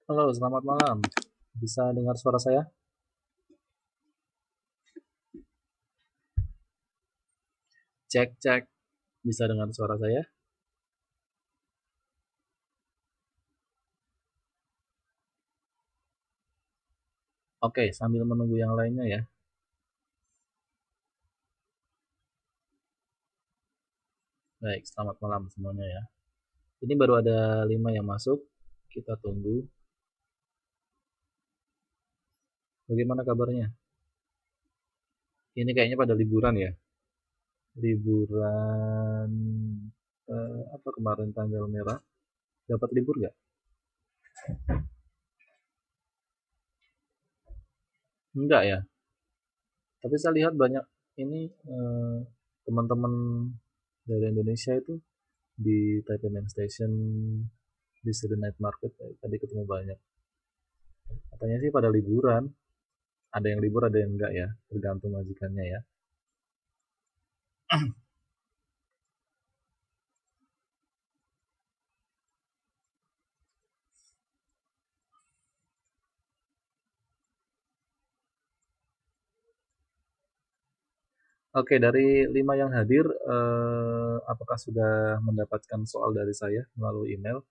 Halo, selamat malam. Bisa dengar suara saya? Cek, cek. Bisa dengar suara saya? Oke, sambil menunggu yang lainnya ya. Baik, selamat malam semuanya ya. Ini baru ada 5 yang masuk. Kita tunggu. Bagaimana kabarnya? Ini kayaknya pada liburan ya. Liburan apa kemarin tanggal merah? Dapat libur nggak? Enggak ya. Tapi saya lihat banyak ini teman-teman dari Indonesia itu di Taipei Main Station, di City Night Market tadi ketemu banyak. Katanya sih pada liburan. Ada yang libur, ada yang enggak ya, tergantung majikannya ya. Oke, dari 5 yang hadir, apakah sudah mendapatkan soal dari saya melalui email?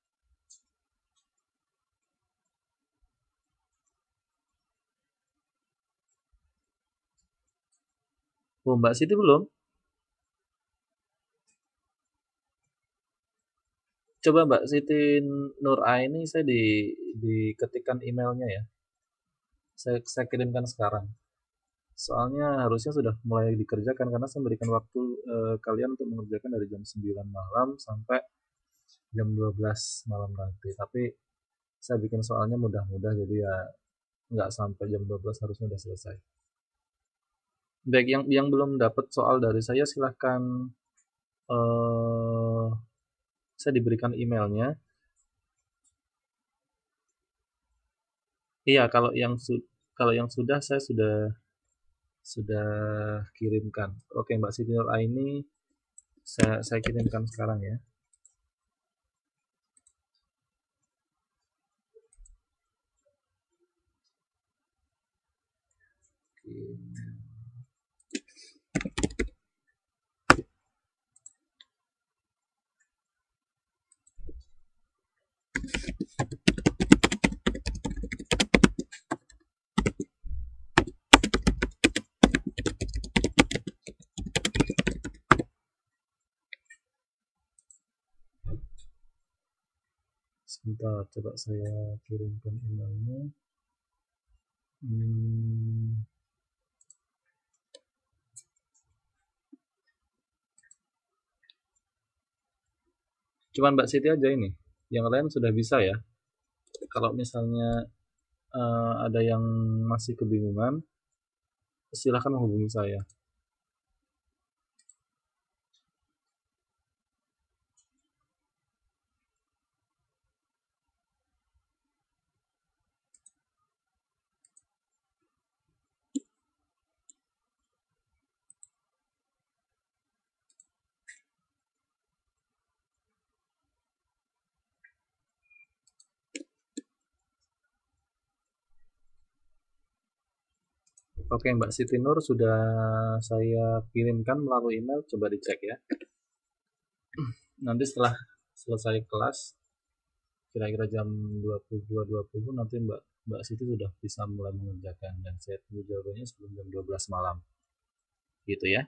Oh, Mbak Siti belum? Coba Mbak Siti Nur Aini saya diketikkan emailnya ya. Saya kirimkan sekarang. Soalnya harusnya sudah mulai dikerjakan karena saya memberikan waktu kalian untuk mengerjakan dari jam 9 malam sampai jam 12 malam nanti. Tapi saya bikin soalnya mudah-mudah jadi ya nggak sampai jam 12 harusnya udah selesai. Baik, yang belum dapat soal dari saya silahkan eh, saya diberikan emailnya. Iya, kalau yang sudah saya sudah kirimkan. Oke, Mbak Siti Nur Aini saya kirimkan sekarang ya. Sebentar, coba saya kirimkan emailnya. Hmm, Cuman Mbak Siti aja ini. Yang lain sudah bisa ya. Kalau misalnya ada yang masih kebingungan, silahkan menghubungi saya. Oke, Mbak Siti Nur sudah saya kirimkan melalui email, coba dicek ya. Nanti setelah selesai kelas, kira-kira jam 22.20 nanti Mbak Siti sudah bisa mulai mengerjakan dan saya tunggu jawabannya sebelum jam 12 malam. Gitu ya.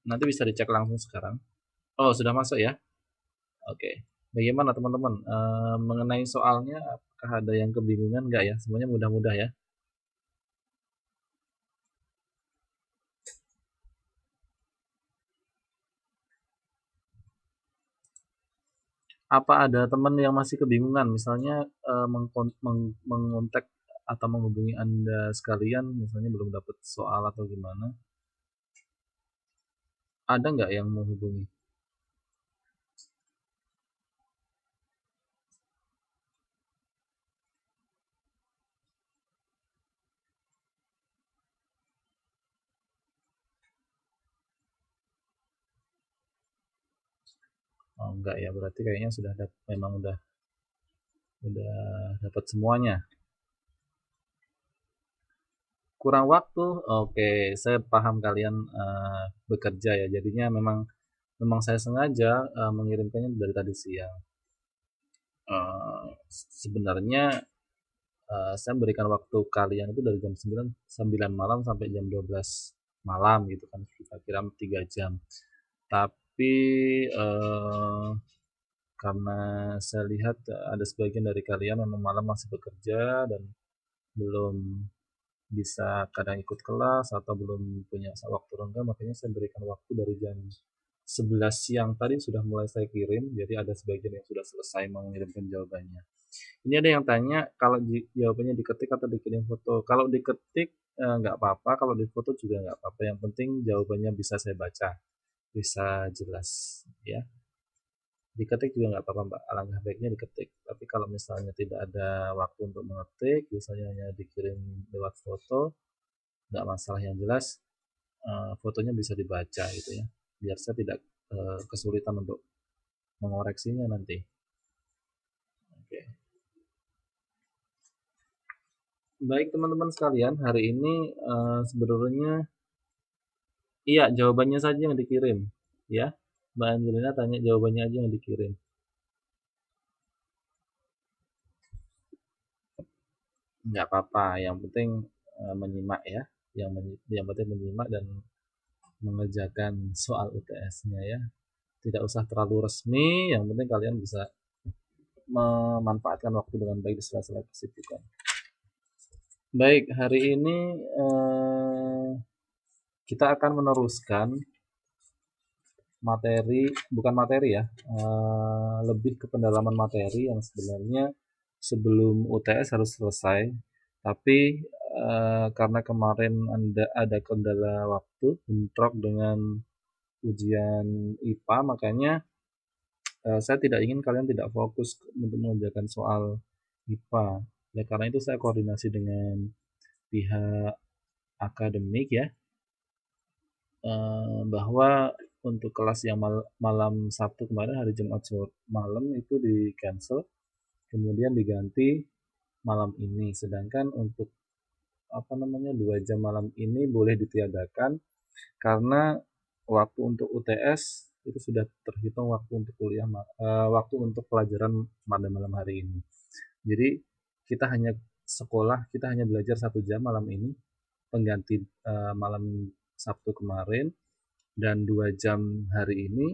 Nanti bisa dicek langsung sekarang. Oh, sudah masuk ya? Oke. Bagaimana teman-teman? Mengenai soalnya, apakah ada yang kebingungan nggak ya? Semuanya mudah-mudah ya. Apa ada teman yang masih kebingungan, misalnya mengontak atau menghubungi Anda sekalian, misalnya belum dapat soal atau gimana? Ada nggak yang mau hubungi? Oh, enggak ya, berarti kayaknya sudah memang udah dapat semuanya. Kurang waktu, oke, saya paham kalian bekerja ya, jadinya memang saya sengaja mengirimkannya dari tadi siang. Sebenarnya saya memberikan waktu kalian itu dari jam 9 malam sampai jam 12 malam gitu kan, kira-kira 3 jam. Tapi karena saya lihat ada sebagian dari kalian memang malam masih bekerja dan belum bisa kadang ikut kelas atau belum punya waktu renggang, makanya saya berikan waktu dari jam 11 siang tadi sudah mulai saya kirim, jadi ada sebagian yang sudah selesai mengirimkan jawabannya. Ini ada yang tanya kalau jawabannya diketik atau dikirim foto. Kalau diketik nggak apa-apa, kalau di foto juga nggak apa-apa. Yang penting jawabannya bisa saya baca, bisa jelas ya. Diketik juga nggak apa-apa Mbak, alangkah baiknya diketik. Tapi kalau misalnya tidak ada waktu untuk mengetik, biasanya hanya dikirim lewat foto, nggak masalah, yang jelas fotonya bisa dibaca gitu ya. Biar saya tidak kesulitan untuk mengoreksinya nanti. Oke. Baik teman-teman sekalian, hari ini sebenarnya iya jawabannya saja yang dikirim ya. Mbak Angelina tanya jawabannya aja yang dikirim. Nggak apa-apa, yang penting menyimak ya. Yang penting menyimak dan mengerjakan soal UTS-nya ya. Tidak usah terlalu resmi, yang penting kalian bisa memanfaatkan waktu dengan baik di sela-sela kesibukan. Baik, hari ini kita akan meneruskan materi, bukan materi ya, lebih ke pendalaman materi yang sebenarnya sebelum UTS harus selesai, tapi karena kemarin ada kendala waktu bentrok dengan ujian IPA, makanya saya tidak ingin kalian tidak fokus untuk mengerjakan soal IPA. Ya, karena itu saya koordinasi dengan pihak akademik ya, bahwa untuk kelas yang malam Sabtu kemarin, hari Jumat malam itu di cancel, kemudian diganti malam ini. Sedangkan untuk apa namanya 2 jam malam ini boleh ditiadakan karena waktu untuk UTS itu sudah terhitung waktu untuk kuliah, waktu untuk pelajaran pada malam hari ini. Jadi kita hanya kita hanya belajar 1 jam malam ini, pengganti malam Sabtu kemarin, dan 2 jam hari ini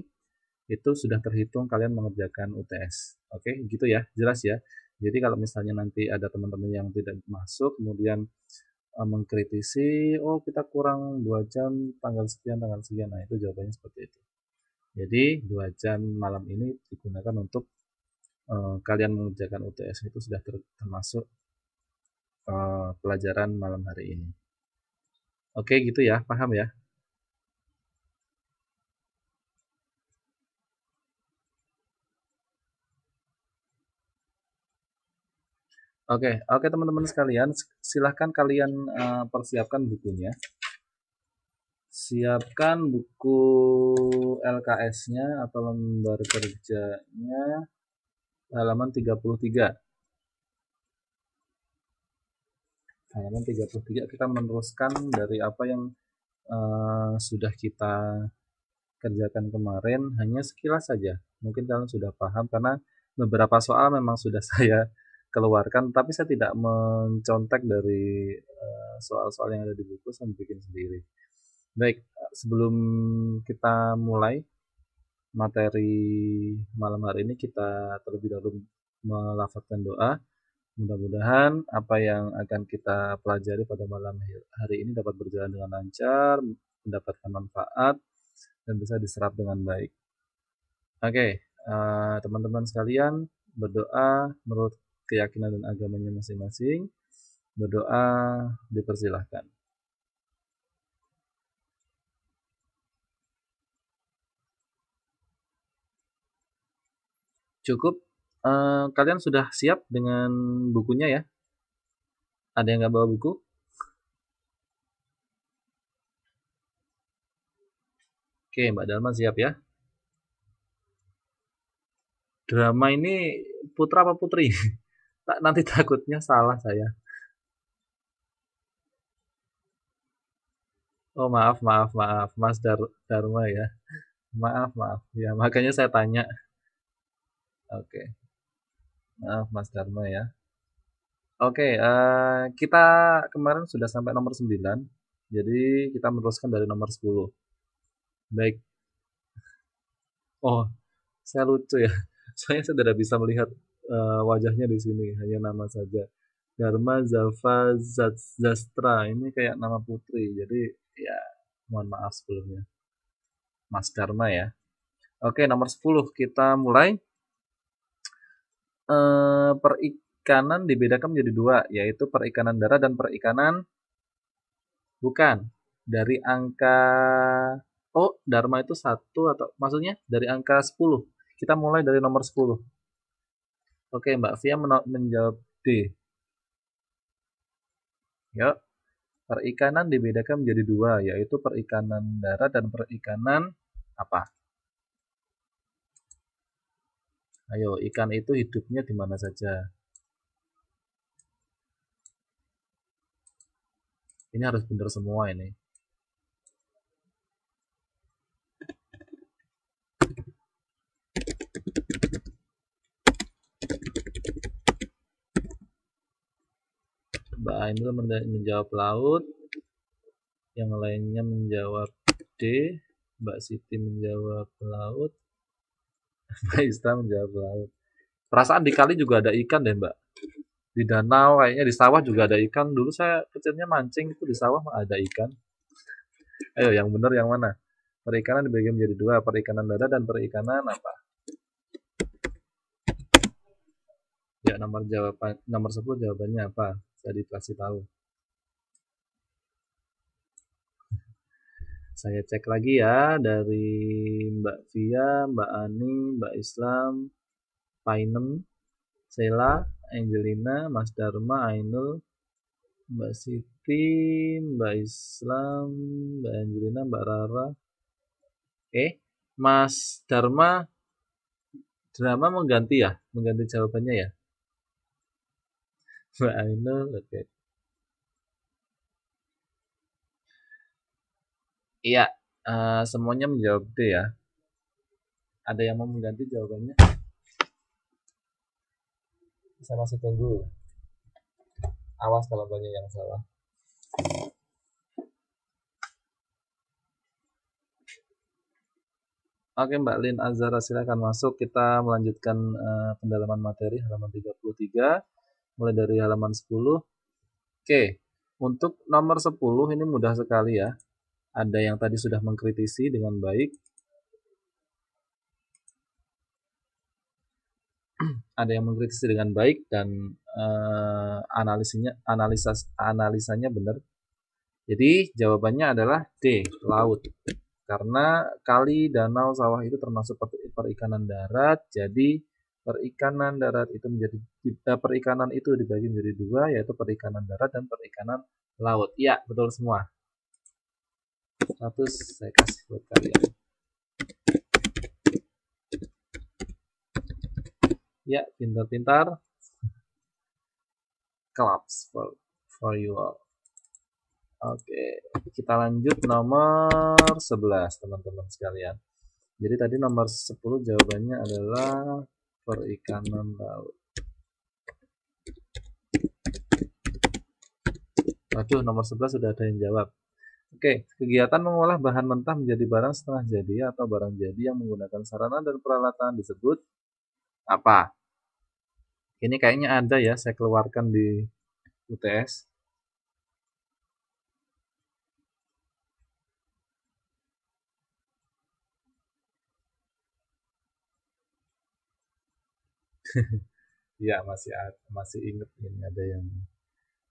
itu sudah terhitung kalian mengerjakan UTS. Oke, gitu ya, jelas ya. Jadi kalau misalnya nanti ada teman-teman yang tidak masuk, kemudian mengkritisi, oh kita kurang 2 jam tanggal sekian, nah itu jawabannya seperti itu. Jadi 2 jam malam ini digunakan untuk kalian mengerjakan UTS, itu sudah termasuk pelajaran malam hari ini. Oke, gitu ya, paham ya? Oke teman-teman sekalian, silahkan kalian persiapkan bukunya. Siapkan buku LKS-nya atau lembar kerjanya halaman 33. Halaman 33 kita meneruskan dari apa yang sudah kita kerjakan kemarin, hanya sekilas saja. Mungkin kalian sudah paham karena beberapa soal memang sudah saya keluarkan, tapi saya tidak mencontek dari soal-soal yang ada di buku, saya bikin sendiri. Baik, sebelum kita mulai materi malam hari ini, kita terlebih dahulu melafazkan doa. Mudah-mudahan apa yang akan kita pelajari pada malam hari ini dapat berjalan dengan lancar, mendapatkan manfaat, dan bisa diserap dengan baik. Oke, teman-teman sekalian, berdoa menurut keyakinan dan agamanya masing-masing. Berdoa dipersilahkan. Cukup. Kalian sudah siap dengan bukunya ya? Ada yang nggak bawa buku? Oke, Mbak Dalma siap ya? Drama ini putra apa putri? Nanti takutnya salah saya. Oh maaf, Mas Dharma ya. Maaf. Ya, makanya saya tanya. Oke, maaf Mas Dharma ya. Oke, kita kemarin sudah sampai nomor 9. Jadi kita meneruskan dari nomor 10. Baik. Oh, saya lucu ya. Saya tidak bisa melihat wajahnya di sini, hanya nama saja. Dharma Zafa Zastra. Ini kayak nama putri. Jadi ya mohon maaf sebelumnya. Mas Dharma ya. Oke, nomor 10 kita mulai. Perikanan dibedakan menjadi dua, yaitu perikanan darat dan perikanan bukan. Dari angka Dharma itu satu atau maksudnya dari angka 10. Kita mulai dari nomor 10. Oke, Mbak Fia menjawab D. Yuk. Perikanan dibedakan menjadi dua, yaitu perikanan darat dan perikanan apa? Ayo, ikan itu hidupnya di mana saja? Ini harus benar semua ini. Mbak Ainul menjawab laut, yang lainnya menjawab D, Mbak Siti menjawab laut, Mbak Ista menjawab laut. Perasaan di kali juga ada ikan deh Mbak. Di danau kayaknya, di sawah juga ada ikan. Dulu saya kecilnya mancing itu di sawah ada ikan. Ayo yang benar yang mana? Perikanan dibagi menjadi dua, perikanan darat dan perikanan apa? Ya, nomor 10 jawabannya apa? Saya dikasih tahu. Saya cek lagi ya dari Mbak Via, Mbak Ani, Mbak Islam, Painem, Sela, Angelina, Mas Dharma, Ainul, Mbak Siti, Mbak Islam, Mbak Angelina, Mbak Rara. Mas Drama mengganti ya? Mengganti jawabannya ya? Mbak Ainul, oke. Iya, semuanya menjawab D ya. Ada yang mau mengganti jawabannya? Saya masih tunggu. Awas kalau banyak yang salah. Oke Mbak Lin Azhara silakan masuk. Kita melanjutkan pendalaman materi halaman 33 mulai dari halaman 10. Oke, untuk nomor 10 ini mudah sekali ya. Ada yang tadi sudah mengkritisi dengan baik. Ada yang mengkritisi dengan baik dan analisanya benar. Jadi jawabannya adalah D, laut. Karena kali, danau, sawah itu termasuk perikanan darat, jadi perikanan darat itu perikanan itu dibagi menjadi dua, yaitu perikanan darat dan perikanan laut. Iya, betul semua. 100 saya kasih buat kalian. Ya, pintar-pintar. Claps for for you all. Oke, kita lanjut nomor 11 teman-teman sekalian. Jadi tadi nomor 10 jawabannya adalah perikanan laut. Waduh, nomor 11 sudah ada yang jawab. Oke, kegiatan mengolah bahan mentah menjadi barang setengah jadi atau barang jadi yang menggunakan sarana dan peralatan disebut apa? Ini kayaknya ada ya, saya keluarkan di UTS. Ya, masih ingat ini ada yang.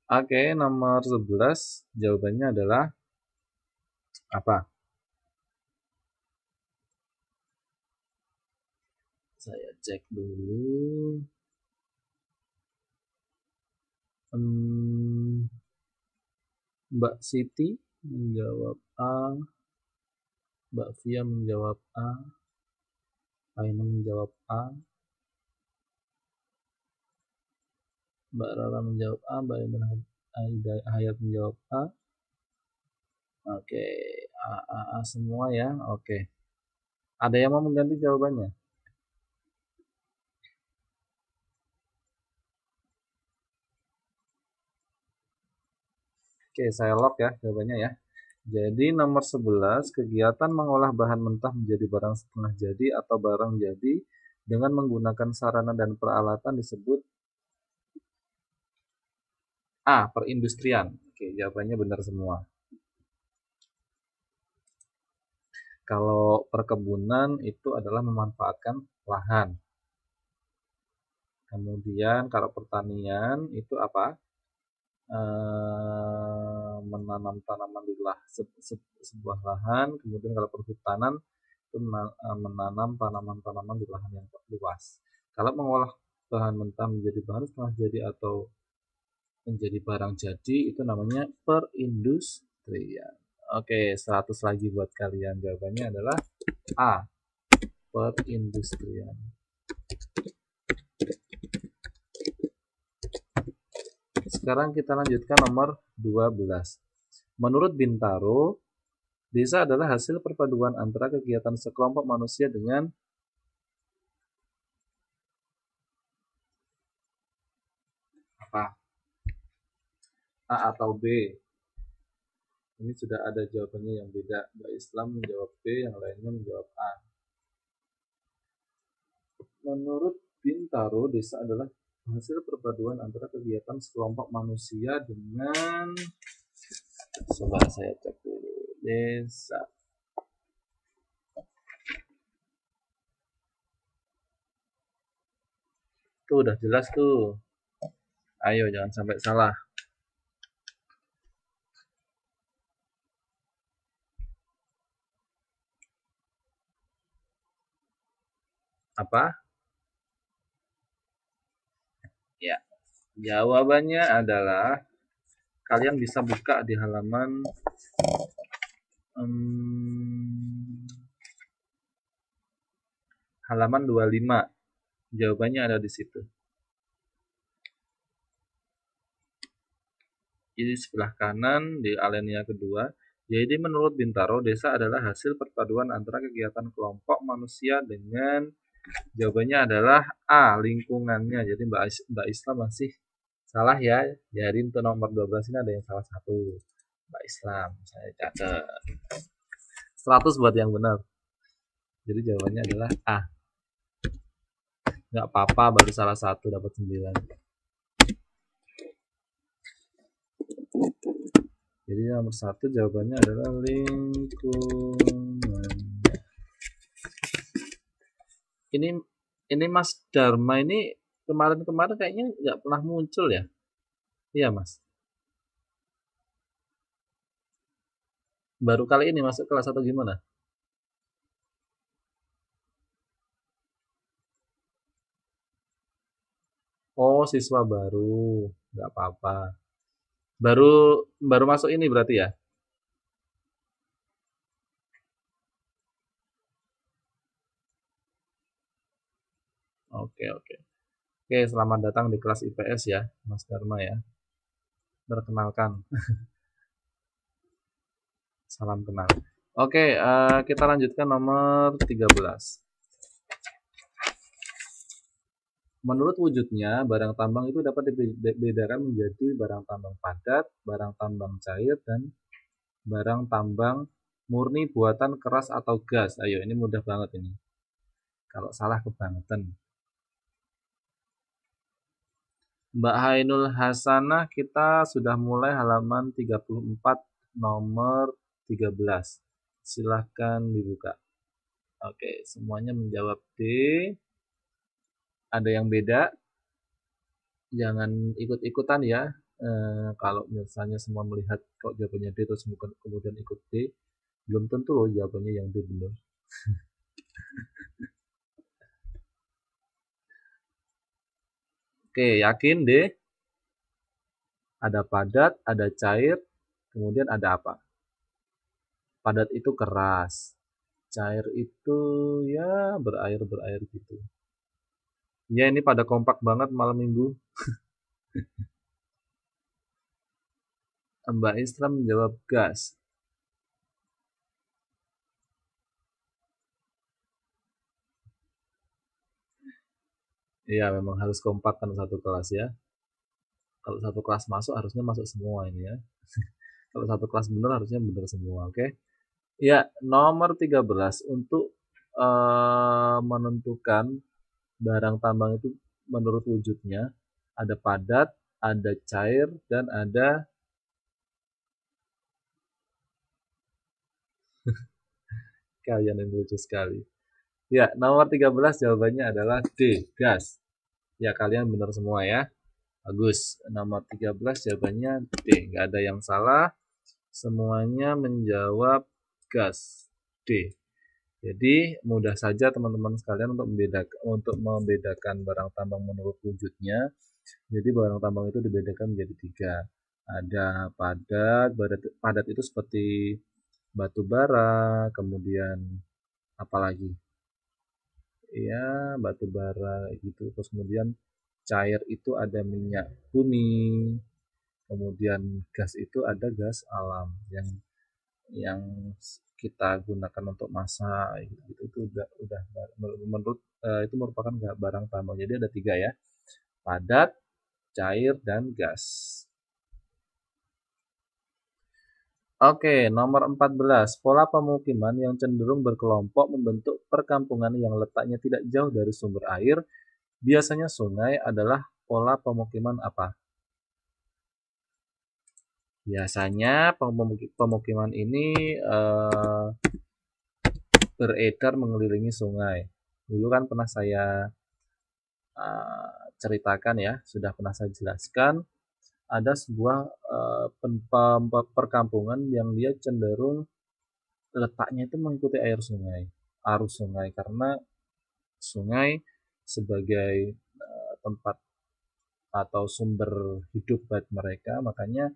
Oke, nomor 11 jawabannya adalah apa? Saya cek dulu. Mbak Siti menjawab A, Mbak Fia menjawab A, Ainun menjawab A, Mbak Rara menjawab A, Mbak Ainun Hayat menjawab A. Oke, A semua ya. Oke. Ada yang mau mengganti jawabannya? Oke, saya lock ya jawabannya ya. Jadi nomor 11, kegiatan mengolah bahan mentah menjadi barang setengah jadi atau barang jadi dengan menggunakan sarana dan peralatan disebut A, perindustrian. Oke, jawabannya benar semua. Kalau perkebunan itu adalah memanfaatkan lahan. Kemudian kalau pertanian itu apa? Menanam tanaman di sebuah lahan. Kemudian kalau perhutanan itu menanam tanaman-tanaman di lahan yang luas. Kalau mengolah bahan mentah menjadi bahan setengah jadi atau menjadi barang jadi itu namanya perindustrian. Oke, 100 lagi buat kalian. Jawabannya adalah A, perindustrian. Sekarang kita lanjutkan nomor 12. Menurut Bintaro, desa adalah hasil perpaduan antara kegiatan sekelompok manusia dengan apa? A atau B? Ini sudah ada jawabannya yang beda. Mbak Islam menjawab B, yang lainnya menjawab A. Menurut Bintaro, desa adalah hasil perpaduan antara kegiatan sekelompok manusia dengan, coba saya cek dulu, desa. Tuh udah jelas tuh. Ayo jangan sampai salah. Apa? Ya, jawabannya adalah kalian bisa buka di halaman halaman 25. Jawabannya ada di situ. Jadi sebelah kanan di alinea kedua. Jadi menurut Bintaro, desa adalah hasil perpaduan antara kegiatan kelompok manusia dengan, jawabannya adalah A, lingkungannya. Jadi Mbak Islam masih salah ya. Jadi untuk nomor 12 ini ada yang salah satu. Mbak Islam, saya catat. 100 buat yang benar. Jadi jawabannya adalah A. Nggak apa-apa, baru salah satu dapat 9. Jadi nomor 1 jawabannya adalah lingkungan. Ini Mas Dharma ini kemarin-kemarin kayaknya nggak pernah muncul ya? Iya Mas. Baru kali ini masuk kelas atau gimana? Oh, siswa baru. Nggak apa-apa. Baru baru masuk ini berarti ya? Oke, oke. Oke, selamat datang di kelas IPS ya, Mas Dharma ya. Perkenalkan. Salam kenal. Oke, kita lanjutkan nomor 13. Menurut wujudnya, barang tambang itu dapat dibedakan menjadi barang tambang padat, barang tambang cair, dan barang tambang murni buatan keras atau gas. Ayo, ini mudah banget ini. Kalau salah kebangetan. Mbak Hainul Hasanah, kita sudah mulai halaman 34 nomor 13. Silahkan dibuka. Oke, semuanya menjawab D. Ada yang beda? Jangan ikut-ikutan ya. Kalau misalnya semua melihat kok jawabannya D terus kemudian ikut D, belum tentu loh jawabannya yang D benar. Oke, yakin D? Ada padat, ada cair, kemudian ada apa? Padat itu keras, cair itu ya berair gitu. Ya ini pada kompak banget malam minggu. Mbak Isra menjawab gas. Iya memang harus kompak kan satu kelas ya. Kalau satu kelas masuk harusnya masuk semua ini ya. Kalau satu kelas benar harusnya benar semua, oke? Ya, nomor 13 untuk menentukan barang tambang itu menurut wujudnya ada padat, ada cair, dan ada kalian yang lucu sekali. Ya, nomor 13 jawabannya adalah D, gas. Ya, kalian benar semua ya. Bagus. Nomor 13 jawabannya D. Nggak ada yang salah. Semuanya menjawab gas. D. Jadi mudah saja teman-teman sekalian untuk membedakan barang tambang menurut wujudnya. Jadi barang tambang itu dibedakan menjadi 3. Ada padat itu seperti batu bara, kemudian apalagi? Ya, batu bara gitu. Terus kemudian cair itu ada minyak bumi, kemudian gas itu ada gas alam yang kita gunakan untuk masak gitu itu udah menurut itu merupakan barang tambang. Jadi ada 3 ya, padat, cair, dan gas. Oke, nomor 14. Pola pemukiman yang cenderung berkelompok membentuk perkampungan yang letaknya tidak jauh dari sumber air, biasanya sungai, adalah pola pemukiman apa? Biasanya pemukiman ini beredar mengelilingi sungai. Dulu kan pernah saya ceritakan ya, sudah pernah saya jelaskan, ada sebuah perkampungan yang dia cenderung letaknya itu mengikuti arus sungai, karena sungai sebagai tempat atau sumber hidup buat mereka, makanya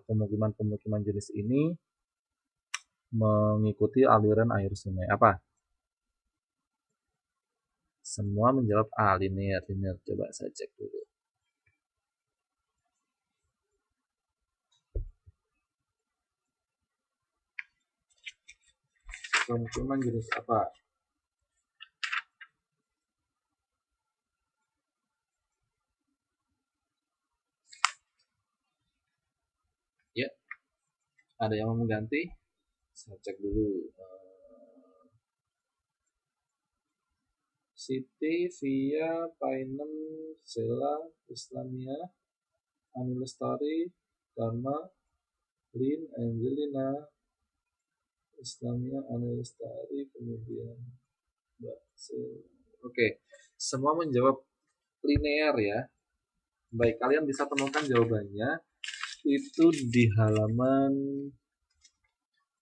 pemukiman-pemukiman jenis ini mengikuti aliran air sungai. Apa? Semua menjawab A, linear. Coba saya cek dulu. Pemukiman jenis apa? Ya, ada yang mau mengganti? Saya cek dulu. Siti, Via, Painem, Zela, Islamia, Ani Lestari, Dharma, Lin, Angelina, Islamia, Ani Lestari, kemudian Mbak Zela. Oke, semua menjawab linear ya. Baik, kalian bisa temukan jawabannya itu di halaman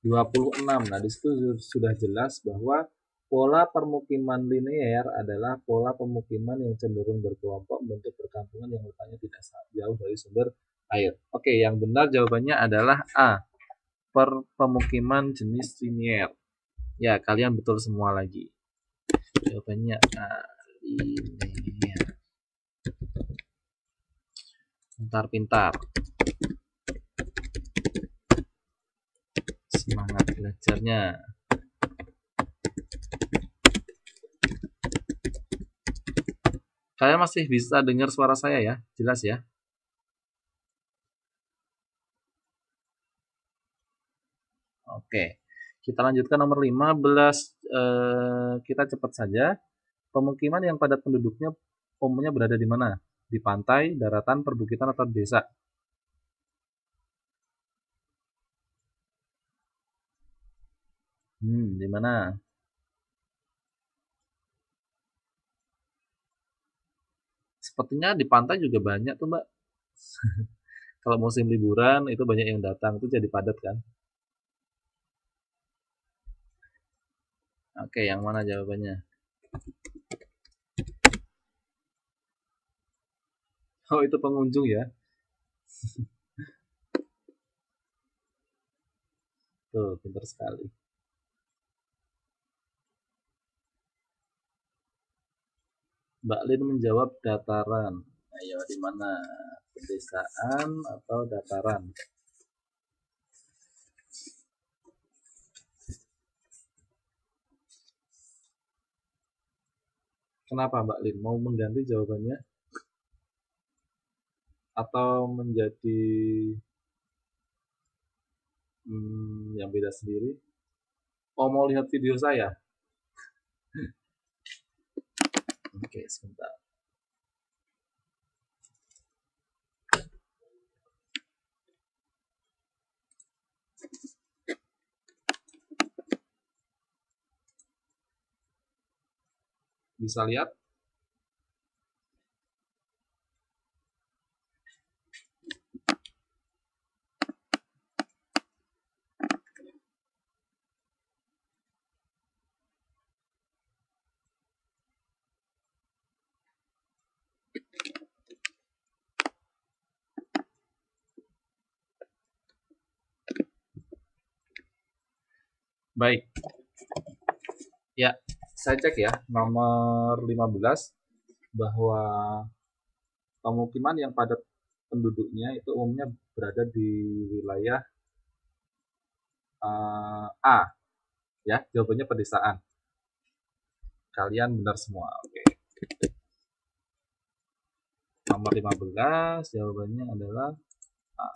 26. Nah, di situ sudah jelas bahwa pola permukiman linear adalah pola pemukiman yang cenderung berkelompok membentuk perkampungan yang letaknya tidak jauh dari sumber air. Oke, yang benar jawabannya adalah A, pemukiman jenis linear. Ya, kalian betul semua lagi. Jawabannya A, linear. Pintar-pintar. belajarnya. Kalian masih bisa dengar suara saya ya? Jelas ya? Oke. Kita lanjutkan nomor 15. Kita cepat saja. Pemukiman yang padat penduduknya umumnya berada di mana? Di pantai, daratan, perbukitan, atau desa? Di mana? Sepertinya di pantai juga banyak tuh, Mbak. Kalau musim liburan itu banyak yang datang, itu jadi padat kan? Oke, yang mana jawabannya? Oh, itu pengunjung ya? Tuh, pintar sekali. Mbak Lin menjawab dataran. Ayo, di mana? Pedesaan atau dataran? Kenapa Mbak Lin? Mau mengganti jawabannya? Atau menjadi yang beda sendiri? Oh, mau lihat video saya? Oke, sebentar. Bisa lihat? Baik. Ya, saya cek ya, nomor 15 bahwa pemukiman yang padat penduduknya itu umumnya berada di wilayah A, ya, jawabannya pedesaan. Kalian benar semua. Oke. Nomor 15 jawabannya adalah A.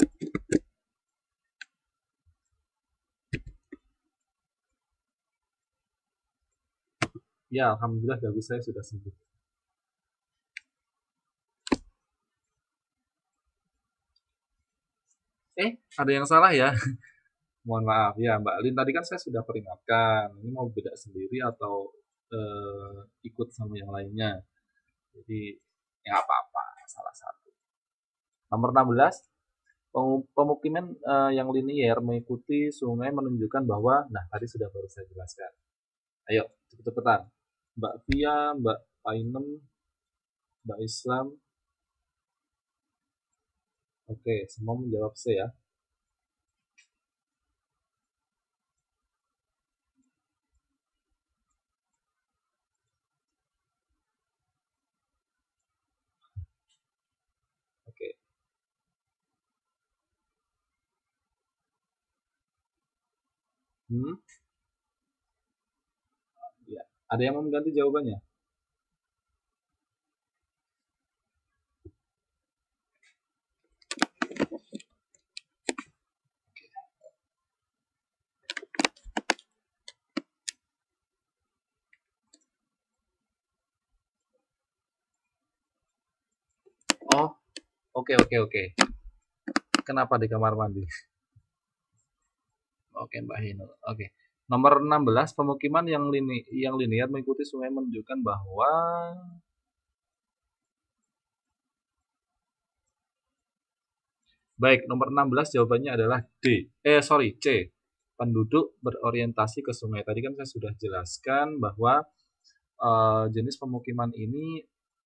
Ya, alhamdulillah bagus, saya sudah sembuh. Ada yang salah ya? Mohon maaf ya, Mbak Lin. Tadi kan saya sudah peringatkan. Ini mau beda sendiri atau ikut sama yang lainnya. Jadi, ya apa-apa, salah satu. Nomor 16, pemukiman yang linier mengikuti sungai menunjukkan bahwa, nah tadi sudah baru saya jelaskan. Ayo, cepet-cepetan. Mbak Via, Mbak Painem, Mbak Islam. Oke, semua menjawab C ya. Oke. Hmm? Ya. Ada yang mau mengganti jawabannya? Oh, oke, oke, oke. Kenapa di kamar mandi? Oke, Mbak Hinul. Oke. Nomor 16, pemukiman yang linier mengikuti sungai menunjukkan bahwa baik, nomor 16 jawabannya adalah C. Penduduk berorientasi ke sungai. Tadi kan saya sudah jelaskan bahwa jenis pemukiman ini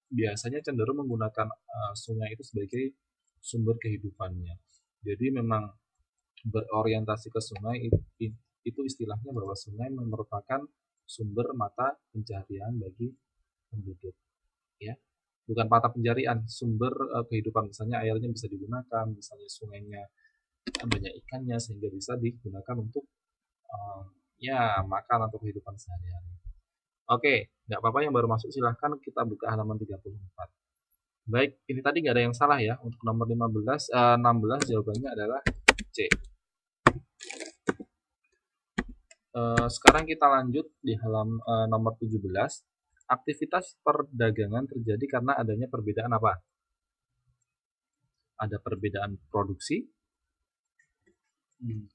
biasanya cenderung menggunakan sungai itu sebagai sumber kehidupannya. Jadi memang berorientasi ke sungai itu istilahnya bahwa sungai merupakan sumber mata pencaharian bagi penduduk, ya. Bukan mata pencaharian, sumber kehidupan. Misalnya airnya bisa digunakan, misalnya sungainya banyak ikannya sehingga bisa digunakan untuk Ya, makan atau kehidupan sehari-hari. Oke, nggak apa-apa yang baru masuk silahkan kita buka halaman 34. Baik, ini tadi nggak ada yang salah ya. Untuk nomor 16 jawabannya adalah C. Sekarang kita lanjut di halaman nomor 17. Aktivitas perdagangan terjadi karena adanya perbedaan apa? Ada perbedaan produksi,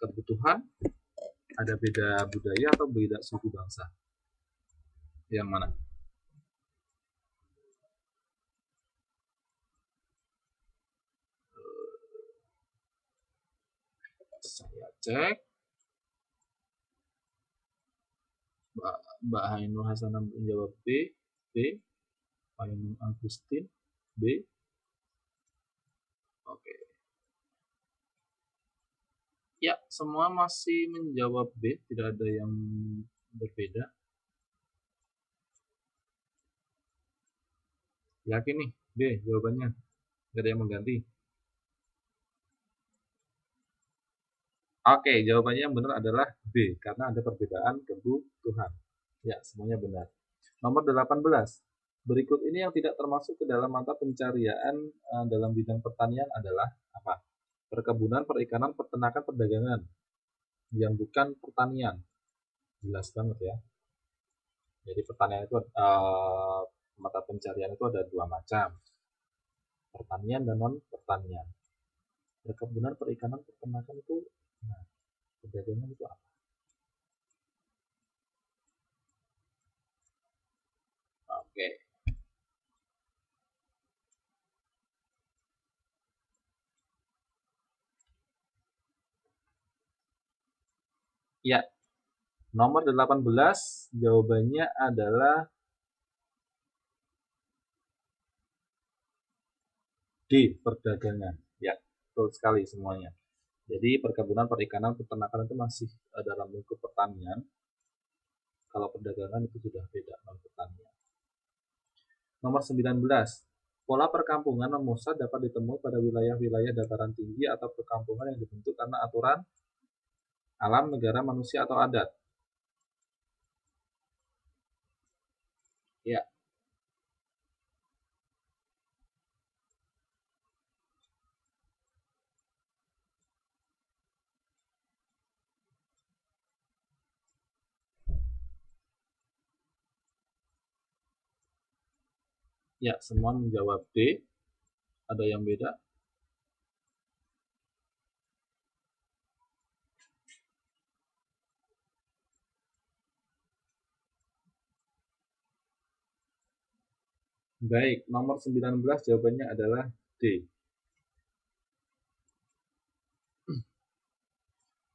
kebutuhan, ada beda budaya atau beda suku bangsa. Yang mana? Saya cek. Mbak Ainul Hasanah menjawab B. Ainul Agustin B. Oke. Ya, semua masih menjawab B, tidak ada yang berbeda. Yakin nih, B jawabannya. Gak ada yang mengganti. Oke, jawabannya yang benar adalah B, karena ada perbedaan kebutuhan. Ya, semuanya benar. Nomor 18. Berikut ini yang tidak termasuk ke dalam mata pencarian dalam bidang pertanian adalah apa? Perkebunan, perikanan, peternakan, perdagangan. Yang bukan pertanian. Jelas banget ya. Jadi pertanian itu mata pencarian itu ada dua macam. Pertanian dan non pertanian. Perkebunan, perikanan, peternakan itu nah, perdagangan itu apa? Oke. Ya. Nomor 18 jawabannya adalah D, perdagangan. Ya, betul sekali semuanya. Jadi perkebunan, perikanan, peternakan itu masih dalam lingkup pertanian. Kalau perdagangan itu sudah beda non pertanian. Nomor 19. Pola perkampungan memusat dapat ditemui pada wilayah-wilayah dataran tinggi atau perkampungan yang dibentuk karena aturan alam, negara, manusia, atau adat. Ya. Ya, semua menjawab D. Ada yang beda? Baik, nomor 19 jawabannya adalah D.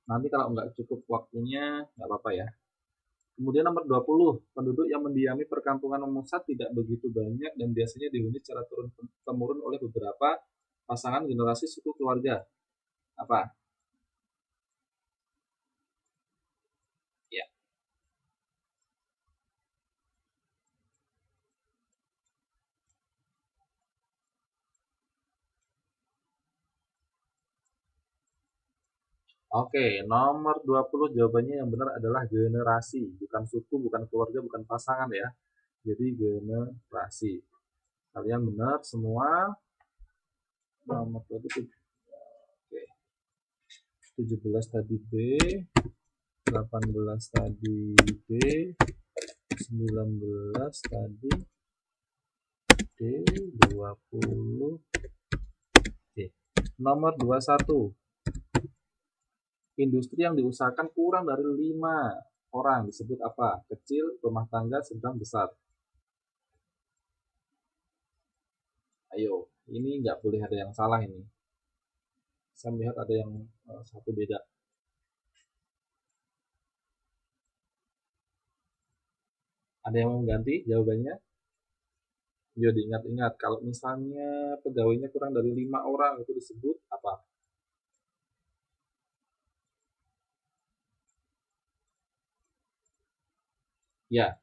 Nanti kalau nggak cukup waktunya, nggak apa-apa ya. Kemudian nomor 20, penduduk yang mendiami perkampungan memusat tidak begitu banyak dan biasanya dihuni secara turun-temurun oleh beberapa pasangan generasi suku keluarga. Apa? Ya. Oke, nomor 20 jawabannya yang benar adalah generasi, bukan suku, bukan keluarga, bukan pasangan ya. Jadi generasi. Kalian benar semua. Nomor 20. Oke. 17 tadi B, 18 tadi B, 19 tadi D, 20 D. Nomor 21. Industri yang diusahakan kurang dari 5 orang disebut apa? Kecil, rumah tangga, sedang, besar. Ayo, ini nggak boleh ada yang salah ini. Saya melihat ada yang satu beda. Ada yang mau mengganti jawabannya? Yo, diingat-ingat, kalau misalnya pegawainya kurang dari 5 orang itu disebut apa? Ya,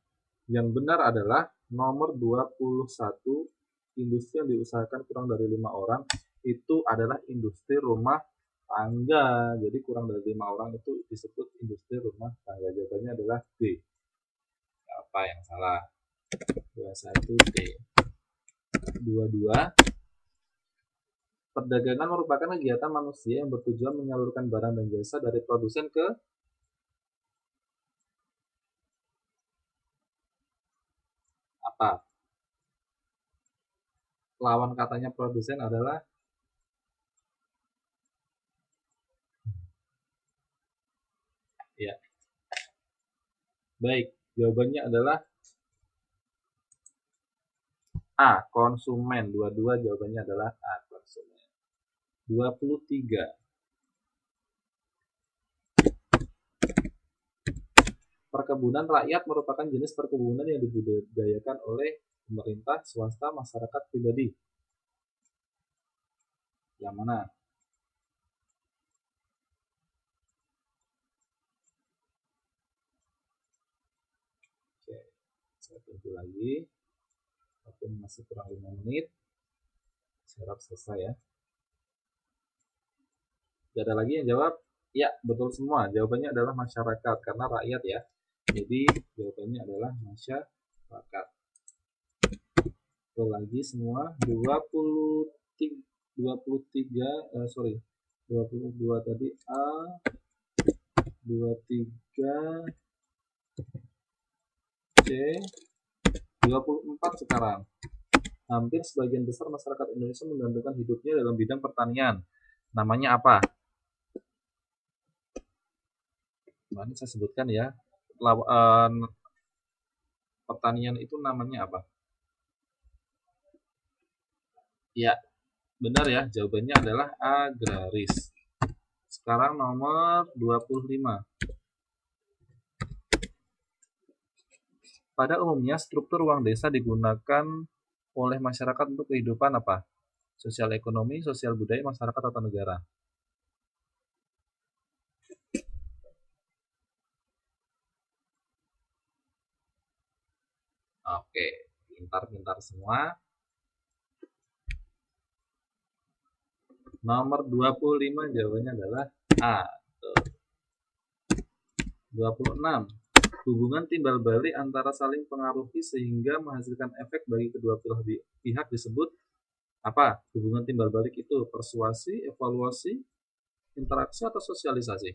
yang benar adalah nomor 21, industri yang diusahakan kurang dari 5 orang itu adalah industri rumah tangga. Jadi kurang dari 5 orang itu disebut industri rumah tangga. Jawabannya adalah D. Apa yang salah? 21 D. 22. Perdagangan merupakan kegiatan manusia yang bertujuan menyalurkan barang dan jasa dari produsen ke apa? Lawan katanya produsen adalah ya. Baik, jawabannya adalah A, konsumen. Dua-dua jawabannya adalah A, konsumen. 23. Perkebunan rakyat merupakan jenis perkebunan yang dibudidayakan oleh pemerintah, swasta, masyarakat pribadi. Yang mana? Oke, saya tunggu lagi. Walaupun masih kurang 5 menit. Saya harap selesai ya. Tidak ada lagi yang jawab? Ya, betul semua. Jawabannya adalah masyarakat, karena rakyat ya. Jadi, jawabannya adalah masyarakat. Betul lagi semua. 22 tadi A, 23 C, 24 sekarang. Hampir sebagian besar masyarakat Indonesia menggantungkan hidupnya dalam bidang pertanian. Namanya apa? Ini saya sebutkan ya. Pertanian itu namanya apa? Ya, benar ya. Jawabannya adalah agraris. Sekarang nomor 25. Pada umumnya, struktur uang desa digunakan oleh masyarakat untuk kehidupan apa? Sosial ekonomi, sosial budaya, masyarakat atau negara? Oke, pintar-pintar semua. Nomor 25 jawabannya adalah A. 26. Hubungan timbal balik antara saling pengaruhi sehingga menghasilkan efek bagi kedua pihak disebut apa? Hubungan timbal balik itu persuasi, evaluasi, interaksi atau sosialisasi?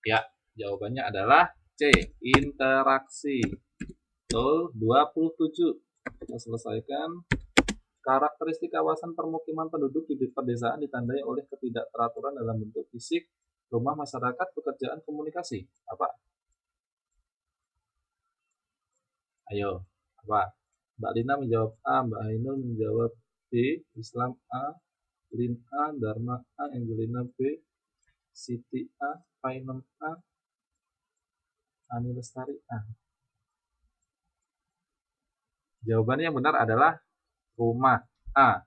Ya, jawabannya adalah C, interaksi. Betul, 27. Kita selesaikan. Karakteristik kawasan permukiman penduduk di pedesaan ditandai oleh ketidakteraturan dalam bentuk fisik, rumah masyarakat, pekerjaan, komunikasi. Apa? Ayo, apa? Mbak Lina menjawab A, Mbak Ainul menjawab B, Islam A, Lin A, Dharma A, Angelina B, Siti A, Painem A, Ani Lestari A. Jawabannya yang benar adalah rumah A.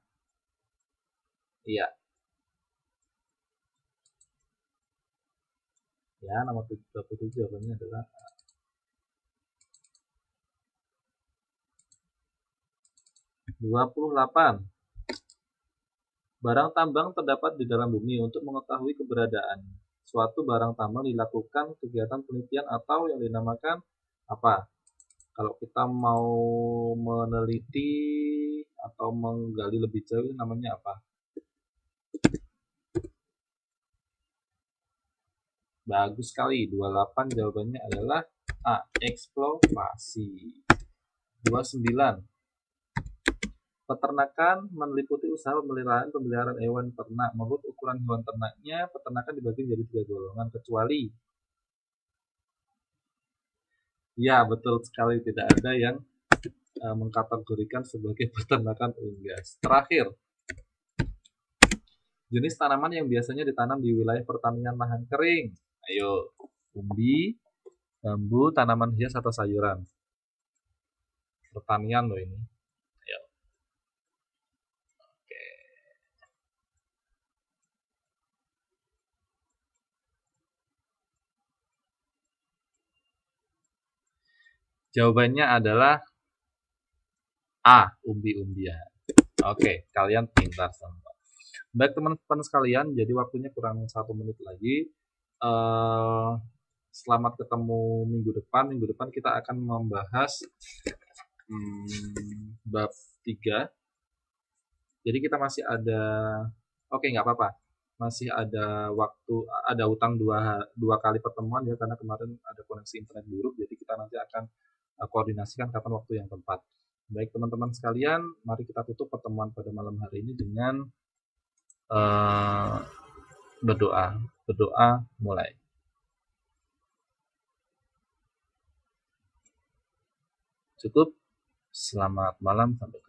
Iya. Ya, nomor 27 jawabannya adalah A. 28. Barang tambang terdapat di dalam bumi. Untuk mengetahui keberadaan suatu barang tambang dilakukan kegiatan penelitian atau yang dinamakan apa? Kalau kita mau meneliti atau menggali lebih jauh namanya apa? Bagus sekali. 28 jawabannya adalah A, eksplorasi. 29. Peternakan meliputi usaha pemeliharaan hewan ternak. Menurut ukuran hewan ternaknya, peternakan dibagi menjadi 3 golongan kecuali ya, betul sekali, tidak ada yang mengkategorikan sebagai peternakan unggas. Terakhir, jenis tanaman yang biasanya ditanam di wilayah pertanian lahan kering. Ayo, umbi, bambu, tanaman hias atau sayuran. Pertanian loh ini. Ayo. Oke. Jawabannya adalah A, umbi-umbian. Oke, kalian pintar semua. Baik teman-teman sekalian, jadi waktunya kurang 1 menit lagi. Selamat ketemu minggu depan. Minggu depan kita akan membahas bab 3. Jadi kita masih ada, oke nggak apa-apa, masih ada waktu, ada utang dua kali pertemuan ya, karena kemarin ada koneksi internet buruk. Jadi kita nanti akan koordinasikan kapan waktu yang tepat. Baik teman-teman sekalian, mari kita tutup pertemuan pada malam hari ini dengan berdoa. Berdoa mulai. Cukup. Selamat malam, sampai